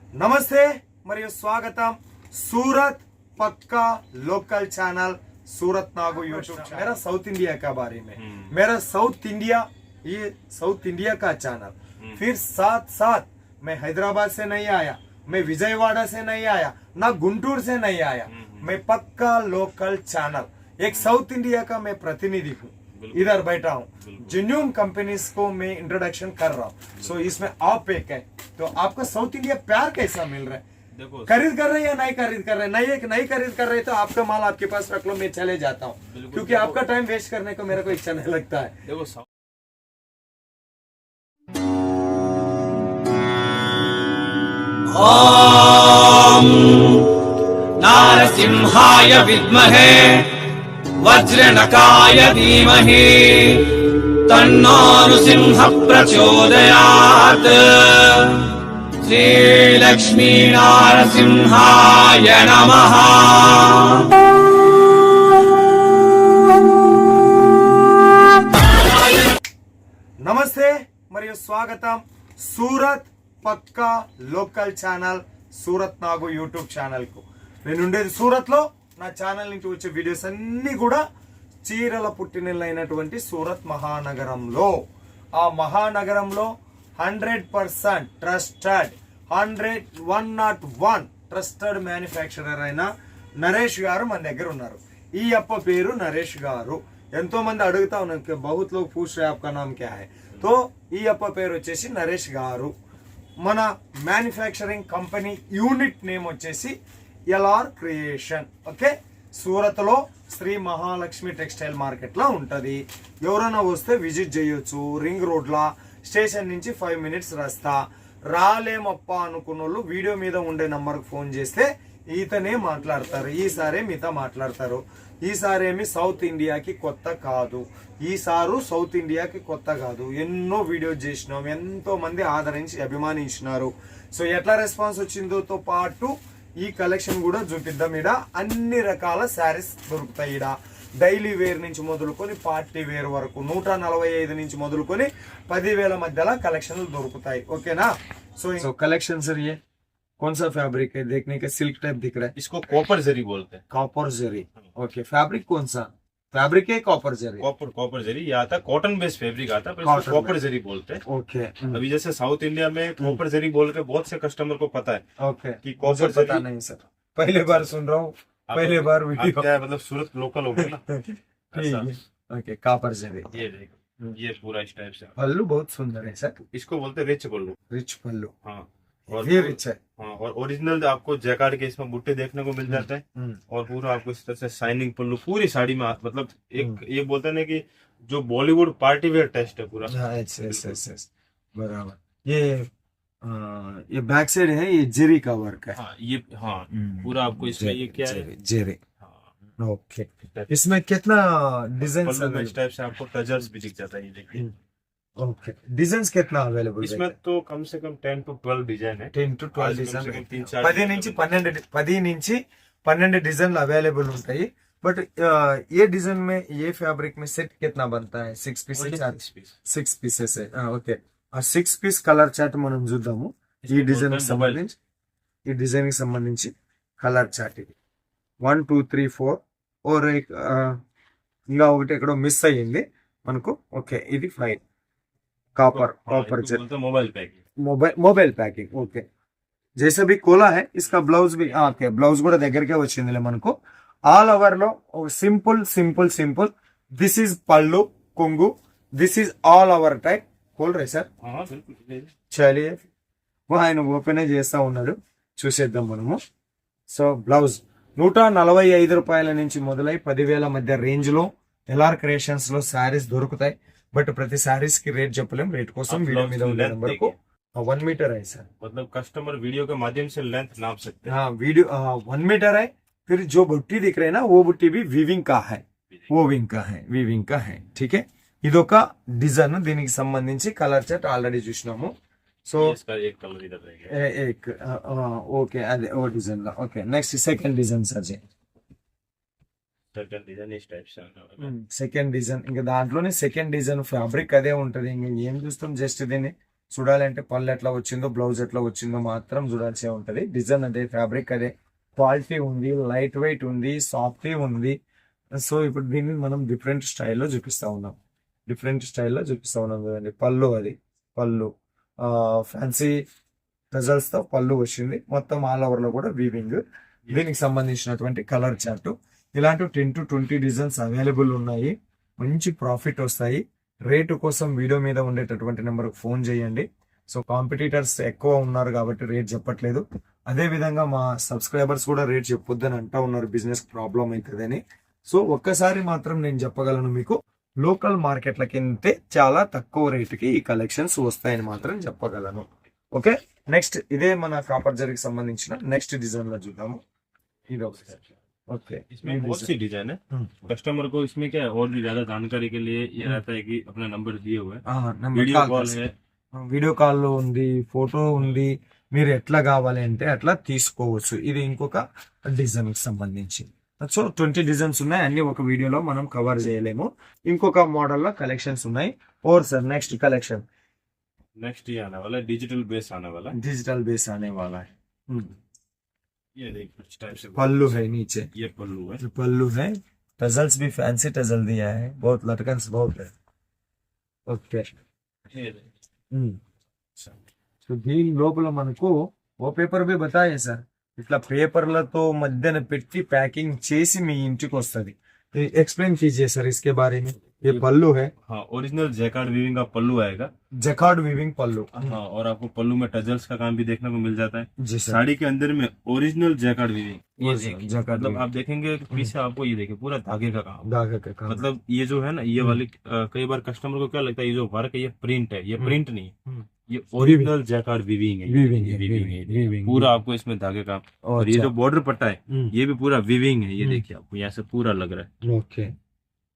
नमस्ते मरियो स्वागतम सूरत पक्का लोकल चैनल सूरत नागो यूट्यूब मेरा साउथ इंडिया का बारे में मेरा साउथ इंडिया ये साउथ इंडिया का चैनल फिर साथ साथ मैं हैदराबाद से नहीं आया, मैं विजयवाड़ा से नहीं आया, ना गुंटूर से नहीं आया, मैं पक्का लोकल चैनल एक साउथ इंडिया का मैं प्रतिनिधि हूँ। इधर बैठा हूँ, जेन्युइन कंपनीज को मैं इंट्रोडक्शन कर रहा हूँ। सो इसमें आप एक है तो आपका साउथ इंडिया प्यार कैसा मिल रहा है? देखो खरीद कर रहे हैं या नहीं खरीद कर रहे, नहीं खरीद कर रहे तो आपका माल आपके पास रख लो, मैं चले जाता हूँ, क्योंकि आपका टाइम वेस्ट करने को मेरे को इच्छा नहीं लगता है। देखो ओम नारसिंहाय विद्महे वज्रनकाय धीमहि तन्नो नृसिंह प्रचोदयात्। श्री लक्ष्मी नारसिंहाय नमः। नमस्ते मरियो स्वागतम सूरत పక్కా లోకల్ ఛానల్ సూరత్ నాగు యూట్యూబ్ ఛానల్ కు. నేను ఉండేది సూరత్ లో. నా ఛానల్ నుంచి వచ్చే వీడియోస్ అన్ని కూడా చీరల పుట్టినైనటువంటి సూరత్ మహానగరంలో, ఆ మహానగరంలో 100% ట్రస్టెడ్ 101 ట్రస్టెడ్ మ్యానుఫ్యాక్చరర్ అయిన నరేష్ గారు మన దగ్గర ఉన్నారు. ఈ అప్ప పేరు నరేష్ గారు. ఎంతో మంది అడుగుతా ఉన్నారు, బహుత్ లోగ్ పూछ रहे आपका नाम क्या है, तो ఈ అప్ప పేరు వచ్చేసి నరేష్ గారు. మన మ్యానుఫ్యాక్చరింగ్ కంపెనీ యూనిట్ నేమ్ వచ్చేసి ఎల్ఆర్ క్రియేషన్. ఓకే, సూరత్ లో శ్రీ మహాలక్ష్మి టెక్స్టైల్ మార్కెట్ లో ఉంటది. ఎవరైనా వస్తే విజిట్ చేయొచ్చు. రింగ్ రోడ్ లా స్టేషన్ నుంచి 5 minutes రస్తా. రాలేమప్ప అనుకున్న వాళ్ళు వీడియో మీద ఉండే నంబర్ కు ఫోన్ చేస్తే ఈతనే మాట్లాడతారు, ఈసారి మీతో మాట్లాడతారు. ఈసారేమి సౌత్ ఇండియాకి కొత్త కాదు, ఈసారు సౌత్ ఇండియాకి కొత్త కాదు. ఎన్నో వీడియోస్ చేసినాం, ఎంతో మంది ఆదరించి అభిమానించినారు. సో ఎట్లా రెస్పాన్స్ వచ్చిందో పాటు ఈ కలెక్షన్ కూడా చూపిద్దాం. ఈడ అన్ని రకాల శారీస్ దొరుకుతాయి. ఈడ డైలీ వేర్ నుంచి మొదలుకొని పార్టీ వేర్ వరకు 145 నుంచి మొదలుకొని 10,000 మధ్యలో కలెక్షన్లు దొరుకుతాయి. ఓకేనా? సో కలెక్షన్ सर ये कौन सा फैब्रिक है? देखने का सिल्क टाइप दिख रहा है, इसको कॉपर जरी बोलते हैं। कॉपर जरी. ओके, फैब्रिक कौन सा फैब्रिक है? कॉपर जरी. कॉपर जरी ये आता है, कॉटन बेस्ड फैब्रिक आता है, पर इसको कॉपर जरी बोलते हैं। ओके. अभी जैसे साउथ इंडिया में कॉपर जरी बोल के बहुत से कस्टमर को पता है ओके कि कॉपर पता जरी। नहीं सर, पहले बार सुन रहा हूँ, पहले बार आप वीडियो. क्या है, मतलब सूरत लोकल हो गया ना। ऐसा। ओके, कॉपर जरी. ये देखो, ये पूरा इस टाइप से पल्लू बहुत सुंदर है सर, इसको बोलते हैं रिच पल्लू। रिच पल्लू. हाँ, ये रिच है. हाँ, और ओरिजिनल आपको जैकार्ड के इसमें बुट्टे देखने को मिल जाते हैं, और पूरा आपको इस तरह से शाइनिंग पल्लू पूरी साड़ी में, मतलब एक ये बोलते हैं ना कि जो बॉलीवुड पार्टी वेयर टेस्ट है पूरा। यस बराबर. ये बैक साइड है, ये जेरी का वर्क है. हाँ, ये हाँ पूरा आपको इसमें ये क्या है, जेरी. हाँ, ओके. इसमें कितना डिजाइन पल्लू में इस टाइप से आपको टजल्स भी दिख जाता है, ये देखिए। ओके, डिजाइन कितना अवेलेबल इसमें तो कम से कम 10 to 12 डिजाइन है। 10 to 12 आज कम से డిజైన్ कम 3-4 10 నుంచి 12 డిజైన్లు अवेलेबल ఉంటాయి. बट ये डिजाइन में ये फैब्रिक में सेट कितना बनता है? 6 पीसेस 6 पीसेस है. ఓకే, ఆ 6 పీస్ కలర్ చార్ట్ మనం చూద్దాము. ఈ డిజైన్ కి సంబంధించి కలర్ చార్ట్ ఇది 1 2 3 4 और ఇంకా ఒకటి ఎక్కడో మిస్ అయ్యింది మనకు. ఓకే, ఇది 5 कॉपर मोबाइल पैकिंग. ओके, जैसे भी खोला है इसका ब्लाउज भी ओके, ब्लाउज కూడా దగ్గరకే వచ్చిందిలే మనకు. ఆల్ ఓవర్ లో సింపుల్ దిస్ ఇస్ పళ్ళు కొంగు, this is all over type. खोल रहे सर? చలియే ఆయన ఓపెన్ చేస్తా ఉన్నాడు, చూసేద్దాం మనము. సో బ్లౌజ్ 145 రూపాయల నుంచి మొదలై 10,000 మధ్య రేంజ్ లో ఎల్ఆర్ క్రియేషన్స్ లో శారీస్ దొరుకుతాయి. బట్ ప్రతి శారీస్ కి రేట్ చెప్పలేం, రేట్ కోసం వీడియో మీద ఉండే నెంబర్ కు 1 मीटर है सर, मतलब कस्टमर वीडियो के माध्यम से लेंथ नाप सकते हैं. हाँ, वीडियो 1 मीटर है. फिर जो बुट्टी दिख रहे हैं ना, वो बुट्टी भी वीविंग का है. ठीक है, ఇదొక డిజైన్. దీనికి సంబంధించి కలర్ చార్ట్ ఆల్రెడీ చూసినాము. సో इसका एक कलर इधर रहेगा. ఓకే, అదే ఓ డిజైన్ లో. Okay, next second design sir. Second design ఈ టైప్ से సెకండ్ డిజైన్ ఇంకా దాంట్లోనే సెకండ్ డిజైన్ ఫ్యాబ్రిక్ అదే ఉంటది. ఇంకా ఏం చూస్తాం, జస్ట్ దీన్ని చూడాలంటే పళ్ళు ఎట్లా వచ్చిందో బ్లౌజ్ ఎట్లా వచ్చిందో మాత్రం చూడాల్సి ఉంటది. డిజైన్ అదే, ఫ్యాబ్రిక్ అదే, క్వాలిటీ ఉంది, లైట్ వెయిట్ ఉంది, సాఫ్టీ ఉంది. సో ఇప్పుడు దీన్ని మనం డిఫరెంట్ స్టైల్లో చూపిస్తా ఉన్నాం. కదండి. పళ్ళు అది పళ్ళు ఫ్యాన్సీ టజల్స్ తో పళ్ళు వచ్చింది. మొత్తం ఆల్ ఓవర్ లో కూడా వీవింగ్. దీనికి సంబంధించినటువంటి కలర్ చార్ట్. ఇలాంటి 10 to 20 డిజైన్స్ అవైలబుల్ ఉన్నాయి. మంచి ప్రాఫిట్ వస్తాయి. రేటు కోసం వీడియో మీద ఉండేటటువంటి నెంబర్కి ఫోన్ చేయండి. సో కాంపిటీటర్స్ ఎక్కువ ఉన్నారు కాబట్టి రేట్ చెప్పట్లేదు. అదే విధంగా మా సబ్స్క్రైబర్స్ కూడా రేట్ చెప్పొద్దని అంటా ఉన్నారు, బిజినెస్ ప్రాబ్లం అవుతుందని. సో ఒక్కసారి మాత్రం నేను చెప్పగలను, మీకు లోకల్ మార్కెట్లకింతే చాలా తక్కువ రేటుకి ఈ కలెక్షన్స్ వస్తాయని మాత్రం చెప్పగలను. ఓకే, నెక్స్ట్ ఇదే మన కాపర్ జరీకి సంబంధించిన నెక్స్ట్ డిజైన్ లో చూద్దాము. ఇది ఒకసారి. ఓకే, इसमें बहुत सी डिजाइन है. कस्टमर को इसमें क्या है, और भी ज्यादा जानकारी के लिए ये रहता है कि अपना नंबर दिए हुए हैं, वीडियो कॉल है, వీడియో కాల్లో ఉంది, ఫోటో ఉంది, మీరు ఎట్లా కావాలి అంటే అట్లా తీసుకోవచ్చు. ఇది ఇంకొక డిజైన్ కి సంబంధించి. సో 20 డిజైన్స్ ఉన్నాయి, అన్ని ఒక వీడియోలో మనం కవర్ చేయలేము. ఇంకొక మోడల్ లో కలెక్షన్స్ ఉన్నాయి. और सर नेक्स्ट कलेक्शन, नेक्स्ट ये आने वाला है, डिजिटल बेस आने वाला है. डिजिटल बेस आने वाला है. ये देखिए इस टाइप से पल्लू है नीचे, ये पल्लू है. पल्लू है. टजल्स भी फैंसी टजल दिया है, बहुत लटकन बहुत है. ओके, ये देखिए. సో దీని లోపల మనకు ఓ పేపర్ బి బతాయే సార్, ఇట్లా పేపర్లతో మధ్యన పెట్టి ప్యాకింగ్ చేసి మీ ఇంటికి వస్తుంది. एक्सप्लेन कीजिए सर इसके बारे में. ये पल्लू है, हाँ, ओरिजिनल जैकार्ड वीविंग का पल्लू आएगा. जैकार्ड वीविंग पल्लू. हाँ, और आपको पल्लू में टजल्स का काम भी देखने को मिल जाता है. जी सर. साड़ी के अंदर में ओरिजिनल जैकार्ड वीविंग. ये देखिए, जैकार्ड मतलब आप देखेंगे कि पीछे आपको ये देखिए पूरा धागे का काम. धागे का काम. मतलब ये जो है ना, ये वाली कई बार कस्टमर को क्या लगता है, ये जो वर्क है ये प्रिंट है. ये प्रिंट नहीं है, ये ओरिजिनल जैकार्ड वीविंग है. वीविंग ये है, वीविंग है. वीविंग. पूरा आपको इसमें धागे का. और ये जो बॉर्डर पट्टा है ये भी पूरा वीविंग है. ये देखिए आपको यहाँ से पूरा लग रहा है. ओके,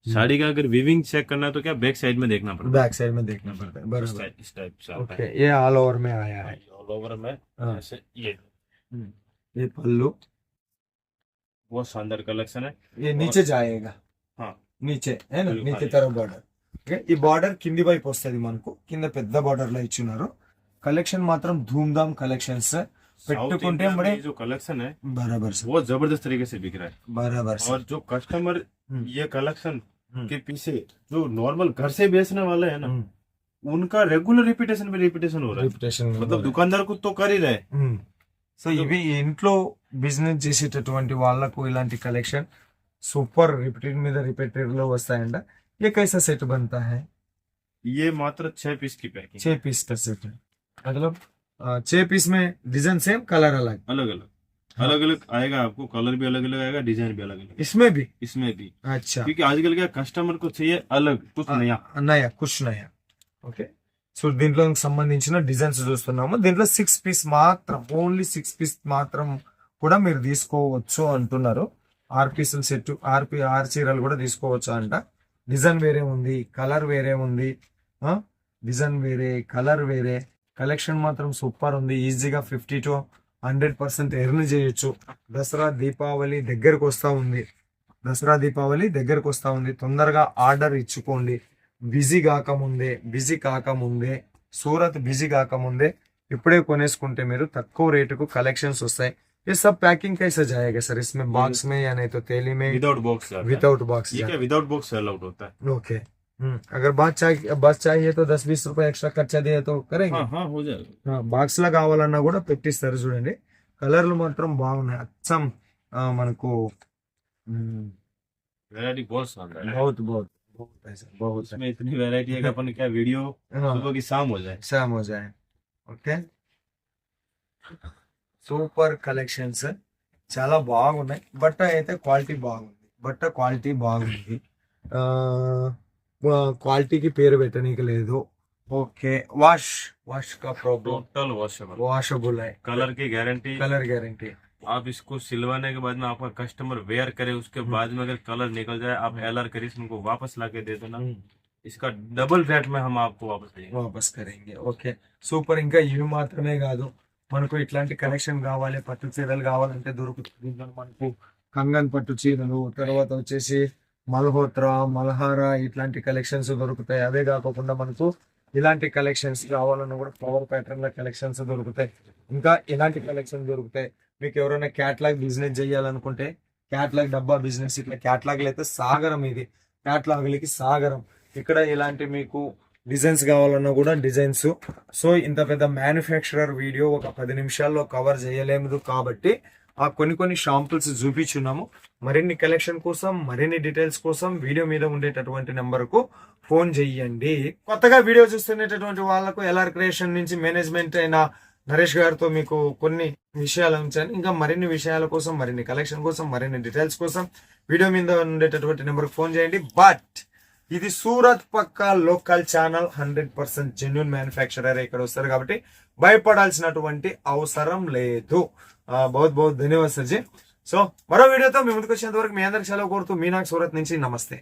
साड़ी का अगर वीविंग चेक करना है तो क्या बैक साइड में देखना पड़ता बैक साइड में देखना पड़ता है. है. बराबर. इस टाइप से आता ओके, है. ये ऑल ओवर में आया है. ऑल ओवर में हाँ. ऐसे ये ये पल्लू, बहुत शानदार कलेक्शन है. ये नीचे जाएगा. हाँ, నీచే ఏనా Full నీచే high. తర బార్డర్. ఓకే, ఈ బార్డర్ కింది వైపు వస్తుంది మనకు. కింద పెద్ద బార్డర్ లో ఇచ్చినారు. కలెక్షన్ మాత్రం ధూమ్ ధామ్ కలెక్షన్స్. साउथ పెట్టుకుంటే इंडिया बड़े में जो कलेक्शन है बराबर से, बहुत जबरदस्त तरीके से बिक रहा है. बराबर से. और जो कस्टमर हम्म. ये कलेक्शन हम्म. के पीछे जो नॉर्मल घर से बेचने वाले हैं ना, उनका रेगुलर रिपीटेशन पे रिपीटेशन हो रहा है. రిపిటేషన్ मतलब दुकानदार को तो कर ही रहे. సో ఇవి ఇంట్లో బిజినెస్ చేసేటటువంటి వాళ్ళకు ఇలాంటి కలెక్షన్ సూపర్ రిపీటెడ్ మీద రిపీటెడ్ లో వస్తాయంట. ये कैसा सेट बनता है? ये मात्र 6 पीस की पैकिंग. 6 पीस का सेट है, मतलब 6 पीस में डिजाइन सेम, कलर अलग. अलग अलग हाँ. अलग अलग आएगा, आपको कलर भी अलग अलग आएगा, डिजाइन भी अलग अलग. इसमें भी. इसमें भी, अच्छा, क्योंकि आजकल क्या कस्टमर को चाहिए अलग कुछ नया. నయా కుష్ నయా. ఓకే, సో దీంట్లో సంబంధించిన డిజైన్స్ చూస్తున్నాము. దీంట్లో 6 పీస్ మాత్రం, ఓన్లీ 6 పీస్ మాత్రం కూడా మీరు తీసుకోవచ్చు అంటున్నారు. 6 పీసుల సెట్, 6 చీరలు కూడా తీసుకోవచ్చు అంట. డిజైన్ వేరే ఉంది, కలర్ వేరే ఉంది. డిజైన్ వేరే, కలర్ వేరే. కలెక్షన్ మాత్రం సూపర్ ఉంది. ఈజీగా 50 to 100% ఎర్న్ చేయొచ్చు. దసరా దీపావళి దగ్గరకు వస్తా ఉంది. తొందరగా ఆర్డర్ ఇచ్చుకోండి. బిజీ కాకముందే సూరత్ బిజీ కాకముందే ఇప్పుడే కొనేసుకుంటే మీరు తక్కువ రేటుకు కలెక్షన్స్ వస్తాయి. ये सब पैकिंग कैसे जाएगा सर? इसमें बॉक्स में या नहीं तो थैली में? Without box. Without box. ये क्या विदाउट बॉक्स सेल आउट होता है. ओके, अगर बस चाहिए तो 20-20 రూపాయలు ఎక్స్ట్రా ఖర్చు దే तो करेंगे. हाँ, हो जाएगा. బాక్స్ లా కావాలన్నా కూడా పెట్టిస్తారు. చూడండి, కలర్లు మాత్రం బాగున్నాయి. అచ్చం మనకు वैरायटी बहुत शानदार है. बहुत बहुत है सर, बहुत है. इसमें इतनी वैरायटी है कि अपन क्या वीडियो सुबह की शाम हो जाए. शाम हो जाए. ఓకే, సూపర్ కలెక్షన్స్ చాలా బాగున్నాయి. బట్ట అయితే క్వాలిటీ బాగుంది. క్వాలిటీకి పేరు పెట్టనీకి లేదు. ఓకే, వాష్ का प्रॉब्लम, टोटल वॉशेबल. वॉशेबल है. कलर की गारंटी. Colour guarantee. आप इसको सिलवाने के बाद में आपका कस्टमर वेयर करे, उसके बाद में अगर कलर निकल जाए आप एलआर करिए, उनको वापस ला के दे देना. इसका डबल रेट में हम आपको वापस करेंगे. Okay, super. ఇంకా ఇవి మాత్రమే కాదు, మనకు ఇట్లాంటి కలెక్షన్ కావాలి, పట్టు చీరలు కావాలంటే దొరుకుతుంది. దీంట్లో మనకు కంగన్ పట్టు చీరలు, తర్వాత వచ్చేసి మల్హోత్రా, మల్హారా ఇట్లాంటి కలెక్షన్స్ దొరుకుతాయి. అవే కాకుండా మనకు ఇలాంటి కలెక్షన్స్ కావాలన్నా కూడా ఫ్లవర్ ప్యాటర్న్ లో కలెక్షన్స్ దొరుకుతాయి. ఇంకా ఇలాంటి కలెక్షన్ దొరుకుతాయి. మీకు ఎవరైనా క్యాట్లాగ్ బిజినెస్ చేయాలనుకుంటే క్యాట్లాగ్ డబ్బా బిజినెస్, ఇట్లా క్యాట్లాగ్లు అయితే సాగరం, ఇది క్యాట్లాగ్లకి సాగరం. ఇక్కడ ఇలాంటి మీకు డిజైన్స్ కావాలన్నా కూడా డిజైన్స్. సో ఇంత పెద్ద మ్యానుఫ్యాక్చరర్ వీడియో ఒక 10 నిమిషాల్లో కవర్ చేయలేము కాబట్టి ఆ కొన్ని షాంపుల్స్ చూపించున్నాము. మరిన్ని కలెక్షన్ కోసం, మరిన్ని డీటెయిల్స్ కోసం వీడియో మీద ఉండేటటువంటి నెంబర్ కు ఫోన్ చెయ్యండి. కొత్తగా వీడియో చూస్తున్నటువంటి వాళ్ళకు ఎల్ఆర్ క్రియేషన్ నుంచి మేనేజ్మెంట్ అయిన నరేష్ గారితో మీకు కొన్ని విషయాలు ఉంచాను. ఇంకా మరిన్ని విషయాల కోసం, మరిన్ని కలెక్షన్ కోసం, మరిన్ని డీటెయిల్స్ కోసం వీడియో మీద ఉండేటటువంటి నెంబర్ కు ఫోన్ చేయండి. బట్ ఇది సూరత్ పక్కా లోకల్ ఛానల్, 100% జెన్యున్ మ్యానుఫ్యాక్చరర్ ఇక్కడ వస్తారు కాబట్టి భయపడాల్సినటువంటి అవసరం లేదు. बहुत बहुत धन्यवाद सर जी. సో మరో వీడియోతో మీ ముందుకు వచ్చేంత వరకు మీ అందరికి సెలవు కోరుతూ మీనాక్ సూరత్ నుంచి నమస్తే.